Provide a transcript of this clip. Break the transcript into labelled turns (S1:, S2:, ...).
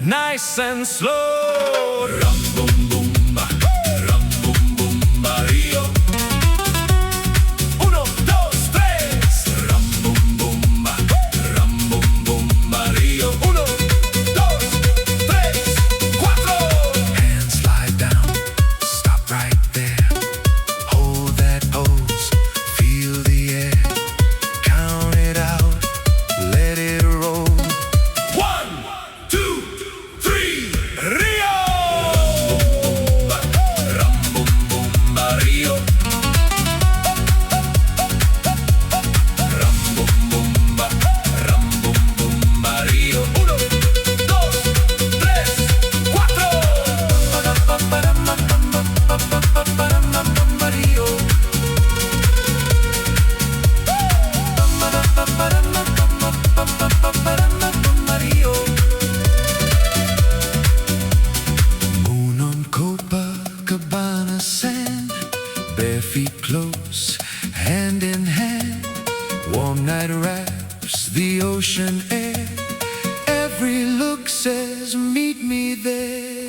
S1: Nice and slow. Rhumbumbumba, rhumbumbumba Rio. Uno, dos, tres. Rhumbumbumba, rhumbumbumba Rio. Uno, dos, tres, cuatro. Hands slide down, stop right there. Hold that pose, feel the air. Count it out, let it roll. 1, 2, 3, Rio! Rhumbumbumba Rio. Rhumbumbumba, rhumbumbumba Rio. 1, 2, 3, 4. Rio. Rio. Moon on Copacabana sand, bare feet close, hand in hand. Warm night wraps the ocean air. Every look says, meet me there.